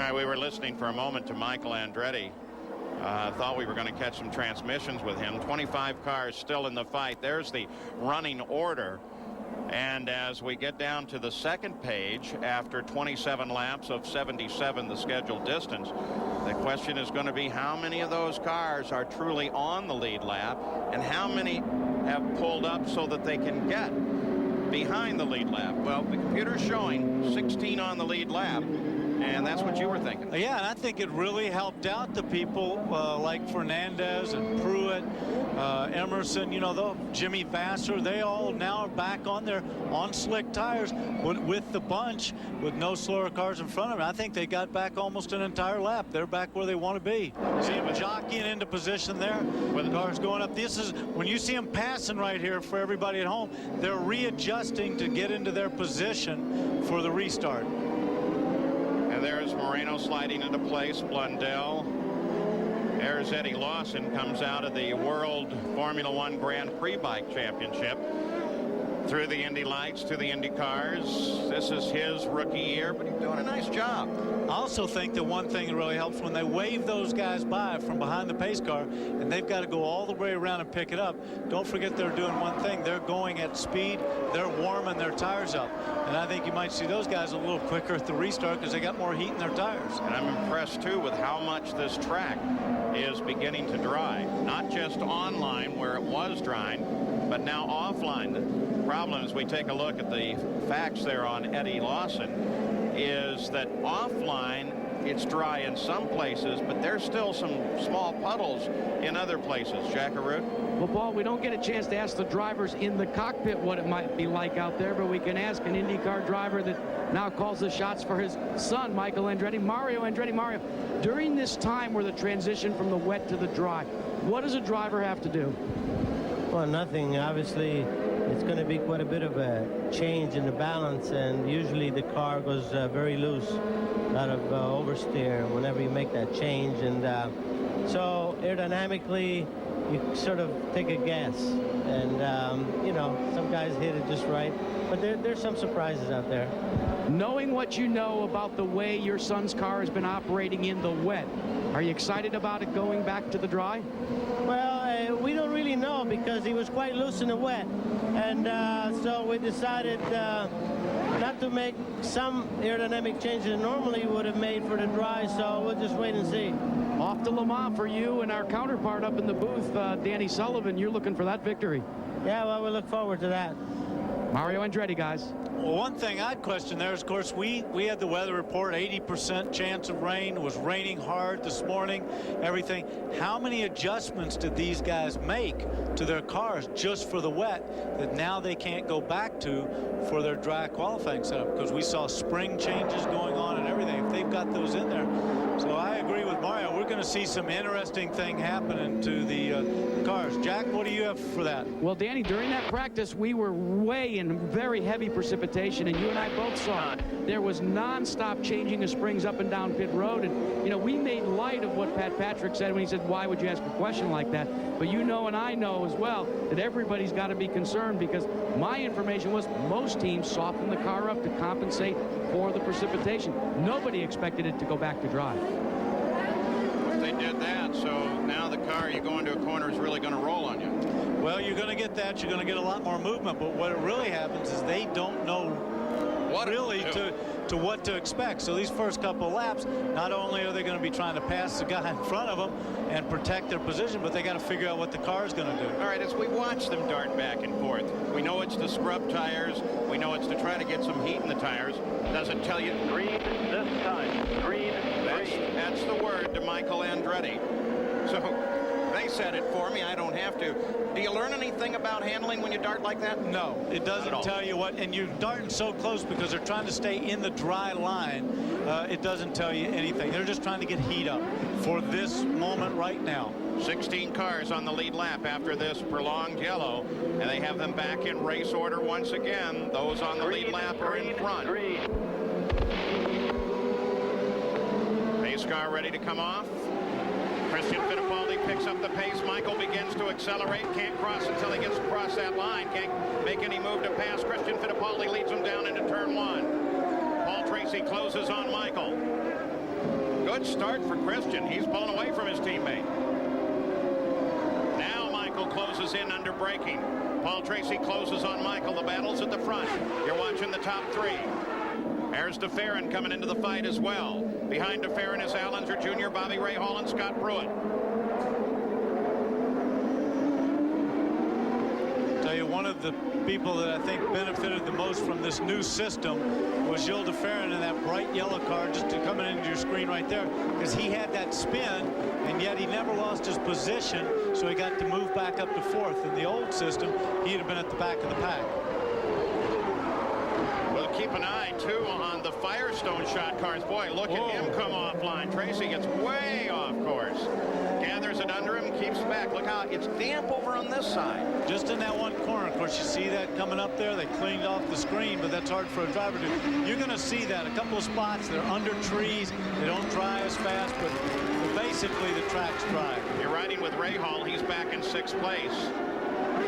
right, we were listening for a moment to Michael Andretti. Thought we were going to catch some transmissions with him. 25 cars still in the fight. There's the running order. And as we get down to the second page, after 27 laps of 77, the scheduled distance, the question is going to be how many of those cars are truly on the lead lap and how many have pulled up so that they can get behind the lead lap. Well, the computer's showing 16 on the lead lap, and that's what you were thinking. Yeah, and I think it really helped out the people like Fernandez and Pruitt, Emerson, you know, Jimmy Vasser. They all now are back on their slick tires with the bunch, with no slower cars in front of them. I think they got back almost an entire lap. They're back where they want to be. See them jockeying into position there with the cars going up. This is when you see them passing right here for everybody at home, they're readjusting to get into their position for the restart. And there's Moreno sliding into place. Blundell. There's Eddie Lawson, comes out of the World Formula One Grand Prix Bike Championship. Through the Indy Lights to the Indy cars. This is his rookie year, but he's doing a nice job. I also think that one thing that really helps when they wave those guys by from behind the pace car and they've got to go all the way around and pick it up. Don't forget they're doing one thing. They're going at speed. They're warming their tires up. And I think you might see those guys a little quicker at the restart because they got more heat in their tires. And I'm impressed, too, with how much this track is beginning to dry. Not just online where it was drying, but now offline. The problem is we take a look at the facts there on Eddie Lawson is that offline it's dry in some places, but there's still some small puddles in other places. Jackaroo? Well, Paul, we don't get a chance to ask the drivers in the cockpit what it might be like out there, but we can ask an IndyCar driver that now calls the shots for his son, Michael Andretti. Mario Andretti. Mario, during this time where the transition from the wet to the dry, what does a driver have to do? Well, nothing. Obviously, it's going to be quite a bit of a change in the balance, and usually the car goes very loose, a lot of oversteer whenever you make that change. And so aerodynamically, you sort of take a guess. And, you know, some guys hit it just right. But there's some surprises out there. Knowing what you know about the way your son's car has been operating in the wet, are you excited about it going back to the dry? Well, we don't really know because he was quite loose in the wet. And so we decided not to make some aerodynamic changes that normally would have made for the dry, so we'll just wait and see. Off to Le Mans for you and our counterpart up in the booth, Danny Sullivan. You're looking for that victory. Yeah, well, we look forward to that. Mario Andretti, guys. Well, one thing I'd question there is, of course, we had the weather report, 80% chance of rain. It was raining hard this morning, everything. How many adjustments did these guys make to their cars just for the wet that now they can't go back to for their dry qualifying setup? Because we saw spring changes going on and everything. If they've got those in there. So I agree with Mario. We're going to see some interesting thing happening to the cars. Jack, what do you have for that? Well, Danny, during that practice, we were way in very heavy precipitation, and you and I both saw there was nonstop changing of springs up and down pit road. And, you know, we made light of what Pat Patrick said when he said, why would you ask a question like that? But you know and I know as well that everybody's got to be concerned because my information was most teams softened the car up to compensate for the precipitation. Nobody expected it to go back to dry. They did that, so now the car, you go into a corner, is really going to roll on you. Well, you're going to get that. You're going to get a lot more movement. But what really happens is they don't know what really to what to expect. So these first couple of laps, not only are they going to be trying to pass the guy in front of them and protect their position, but they got to figure out what the car is going to do. All right, as we watch them dart back and forth, we know it's to scrub tires. We know it's to try to get some heat in the tires. Does it tell you green this time? Green. That's the word to Michael Andretti. So they said it for me. I don't have to. Do you learn anything about handling when you dart like that? No, it doesn't tell you what. And you're darting so close because they're trying to stay in the dry line. It doesn't tell you anything. They're just trying to get heat up for this moment right now. 16 cars on the lead lap after this prolonged yellow, and they have them back in race order once again. Those on the lead lap are in front. Pace car ready to come off. Christian Fittipaldi picks up the pace. Michael begins to accelerate. Can't cross until he gets across that line. Can't make any move to pass. Christian Fittipaldi leads him down into turn one. Paul Tracy closes on Michael. Good start for Christian. He's pulling away from his teammate. Now Michael closes in under braking. Paul Tracy closes on Michael. The battle's at the front. You're watching the top three. There's DeFerrin coming into the fight as well. Behind DeFerrin is Al Unser Jr., Bobby Rahal, and Scott Pruitt. Tell you, one of the people that I think benefited the most from this new system was Gilles DeFerrin in that bright yellow car, just coming into your screen right there, because he had that spin, and yet he never lost his position, so he got to move back up to fourth. In the old system, he'd have been at the back of the pack. We'll keep an eye, too, on the Firestone shot cars. Boy, look at him come offline. Tracy gets way off course. Gathers it under him, keeps back. Look how it's damp over on this side. Just in that one corner. Of course, you see that coming up there. They cleaned off the screen, but that's hard for a driver to do. You're going to see that. A couple of spots, they're under trees. They don't dry as fast, but basically the track's dry. You're riding with Rahal. He's back in 6th place,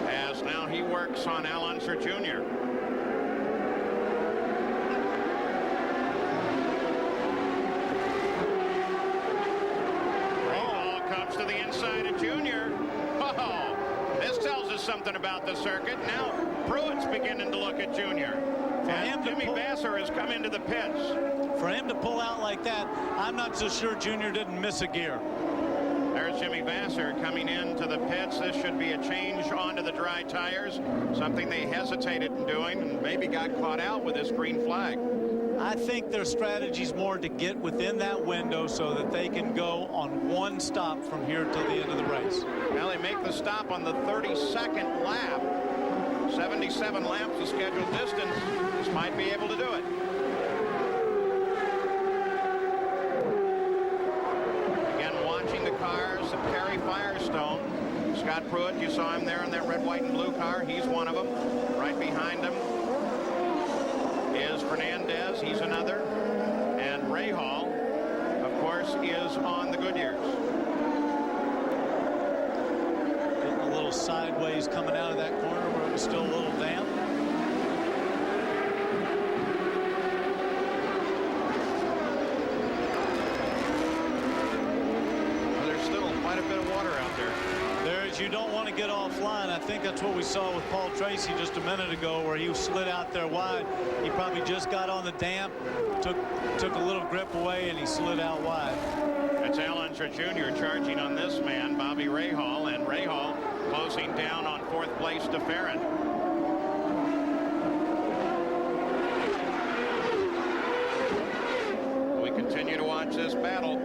as now he works on Al Unser Jr. To the inside of Junior. Oh, this tells us something about the circuit. Now Pruitt's beginning to look at Junior. And Jimmy Vasser has come into the pits. For him to pull out like that, I'm not so sure Junior didn't miss a gear. There's Jimmy Vasser coming into the pits. This should be a change onto the dry tires, something they hesitated in doing and maybe got caught out with this green flag. I think their strategy is more to get within that window so that they can go on one stop from here till the end of the race. Now they make the stop on the 32nd lap. 77 laps of scheduled distance. This might be able to do it. Again, watching the cars of Terry Firestone. Scott Pruitt, you saw him there in that red, white, and blue car. He's one of them. Right behind him is Fernandez. He's another. And Rahal, of course, is on the Goodyears. Getting a little sideways coming out of that corner where it was still a little damp. Well, there's still quite a bit of water out there. You don't want to get offline. I think that's what we saw with Paul Tracy just a minute ago, where he slid out there wide. He probably just got on the damp, took a little grip away, and he slid out wide. It's Al Unser Jr. charging on this man, Bobby Rahal, and Rahal closing down on 4th place to Farron. We continue to watch this battle.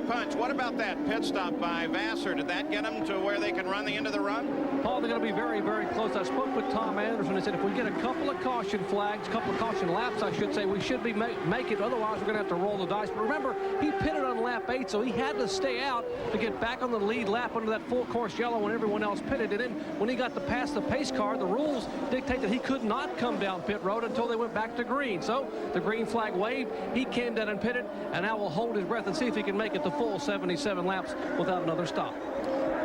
Punch, what about that pit stop by Vasser? Did that get them to where they can run the end of the run? Paul, they're going to be very, very close. I spoke with Tom Anderson. He said if we get a couple of caution flags, a couple of caution laps, I should say, we should be make it. Otherwise, we're going to have to roll the dice. But remember, he pitted on lap 8, so he had to stay out to get back on the lead lap under that full course yellow when everyone else pitted. And then when he got to pass the pace car, the rules dictate that he could not come down pit road until they went back to green. So the green flag waved. He came down and pitted, and now will hold his breath and see if he can make it the full 77 laps without another stop.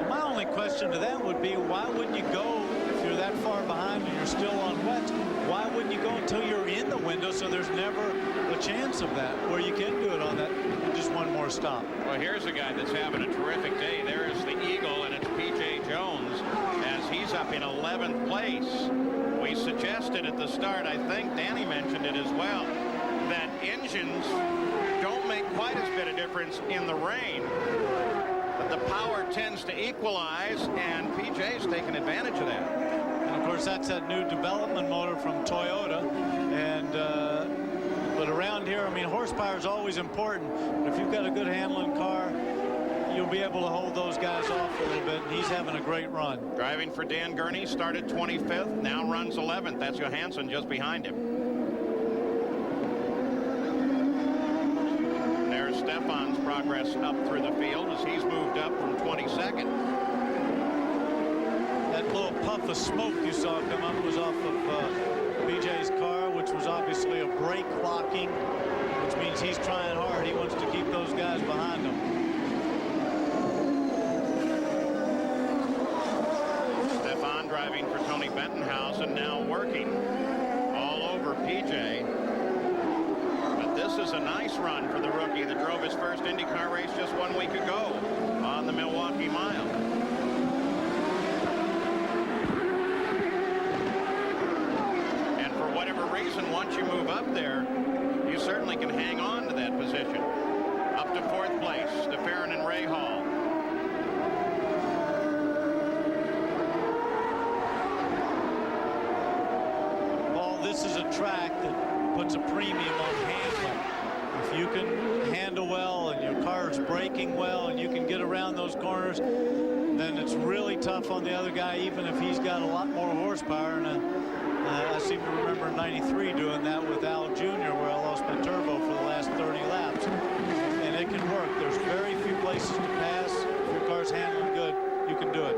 My only question to them would be, why wouldn't you go, if you're that far behind and you're still on wet, why wouldn't you go until you're in the window so there's never a chance of that, where you can do it on that just one more stop? Well, here's a guy that's having a terrific day. There is the Eagle, and it's P.J. Jones as he's up in 11th place. We suggested at the start, I think Danny mentioned it as well, that engines don't make quite as bit of difference in the rain. But the power tends to equalize, and PJ's taking advantage of that. And of course, that's that new development motor from Toyota. And but around here, I mean, horsepower is always important. But if you've got a good handling car, you'll be able to hold those guys off a little bit. And he's having a great run. Driving for Dan Gurney, started 25th, now runs 11th. That's Johansson just behind him. Stefan's progress up through the field as he's moved up from 22nd. That little puff of smoke you saw come up was off of BJ's car, which was obviously a brake locking, which means he's trying hard. He wants to keep those guys behind him. Stefan driving for Tony Bentonhausen, now working all over PJ. run for the rookie that drove his first IndyCar race just 1 week ago on the Milwaukee Mile. And for whatever reason, once you move up there, you certainly can hang on to that position. Up to 4th place, DeFerrin and Ray Hall. This is a track that puts a premium on handling. If you can handle well and your car is braking well and you can get around those corners, then it's really tough on the other guy, even if he's got a lot more horsepower. And I seem to remember in '93 doing that with Al Jr., where I lost my turbo for the last 30 laps. And it can work. There's very few places to pass. If your car's handling good, you can do it.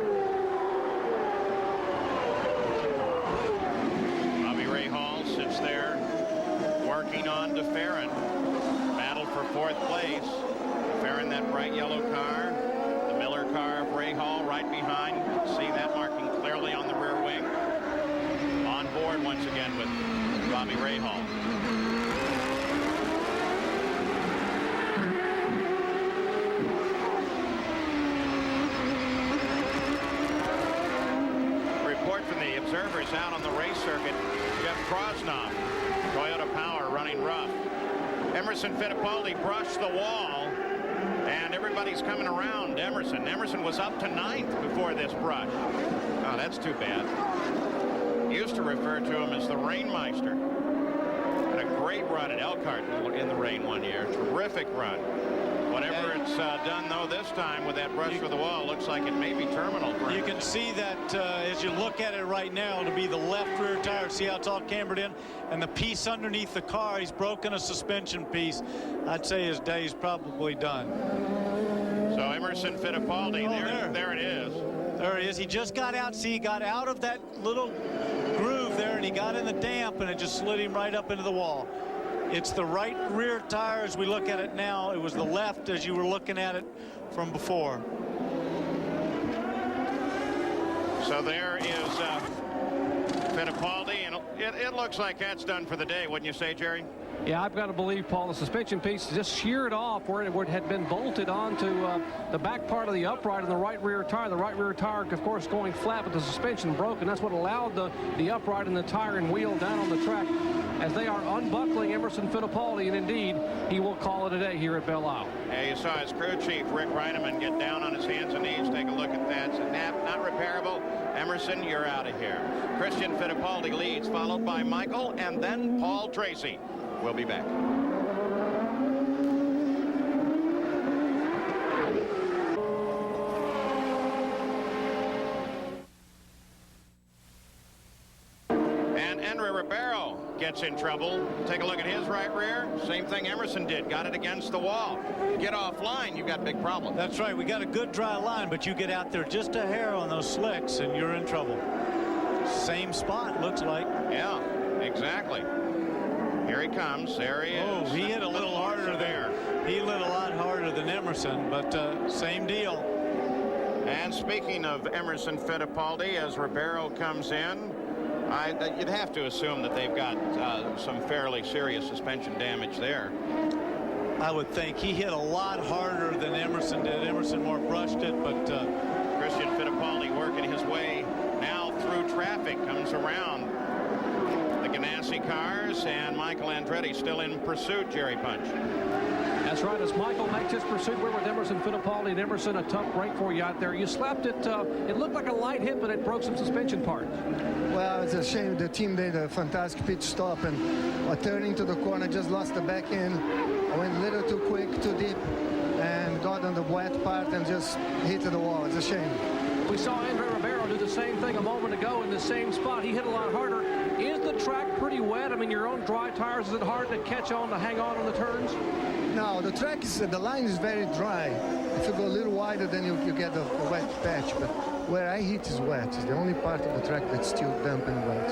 There working on DeFerrin. Battle for 4th place. DeFerrin, that bright yellow car. The Miller car of Ray Hall right behind. See that marking clearly on the rear wing. On board once again with Bobby Rahal. Report from the observers out on the race circuit. Jeff Krosnoff, Toyota Power, running rough. Emerson Fittipaldi brushed the wall, and everybody's coming around Emerson. Emerson was up to 9th before this brush. Oh, that's too bad. Used to refer to him as the Rainmeister. Had a great run at Elkhart in the rain one year. Terrific run. Whatever it's done, though, this time with that brush for the wall, looks like it may be terminal. You can see that as you look at it right now, to be the left rear tire. See how it's all cambered in? And the piece underneath the car, he's broken a suspension piece. I'd say his day's probably done. So Emerson Fittipaldi, there it is. There he is. He just got out. See, he got out of that little groove there, and he got in the damp, and it just slid him right up into the wall. It's the right rear tire as we look at it now. It was the left as you were looking at it from before. So there is Fittipaldi, and it looks like that's done for the day, wouldn't you say, Jerry? Yeah, I've got to believe, Paul, the suspension piece just sheared off where it had been bolted onto the back part of the upright and the right rear tire. The right rear tire, of course, going flat, but the suspension broke, and that's what allowed the upright and the tire and wheel down on the track as they are unbuckling Emerson Fittipaldi, and indeed, he will call it a day here at Belle Isle. Yeah, you saw his crew chief, Rick Reineman, get down on his hands and knees, take a look at that. It's a nap, not repairable. Emerson, you're out of here. Christian Fittipaldi leads, followed by Michael, and then Paul Tracy. We'll be back. And Andre Ribeiro gets in trouble. Take a look at his right rear. Same thing Emerson did. Got it against the wall. Get offline, you've got a big problem. That's right. We got a good dry line, but you get out there just a hair on those slicks, and you're in trouble. Same spot, looks like. Yeah, exactly. Here he comes. There he is. Oh, he hit a little harder there. He hit a lot harder than Emerson, but same deal. And speaking of Emerson Fittipaldi, as Ribeiro comes in, you'd have to assume that they've got some fairly serious suspension damage there. I would think he hit a lot harder than Emerson did. Emerson more brushed it, but Christian Fittipaldi working his way now through traffic, comes around the Ganassi cars, and Michael Andretti still in pursuit, Jerry Punch. That's right. As Michael makes his pursuit, we're with Emerson Fittipaldi. And Emerson, a tough break for you out there. You slapped it. It looked like a light hit, but it broke some suspension parts. Well, it's a shame. The team did a fantastic pit stop, and turning to the corner, just lost the back end. I went a little too quick, too deep, and got on the wet part and just hit the wall. It's a shame. We saw Andre Ribeiro do the same thing a moment ago in the same spot. He hit a lot harder. Is the track pretty wet? I mean, your own dry tires, is it hard to catch on, to hang on the turns? No, the track is, the line is very dry. If you go a little wider, then you get a wet patch. But where I hit is wet. It's the only part of the track that's still damp and wet.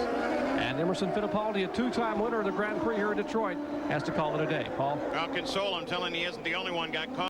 And Emerson Fittipaldi, a two-time winner of the Grand Prix here in Detroit, has to call it a day. Paul? Well, console, I'm telling you, he isn't the only one got caught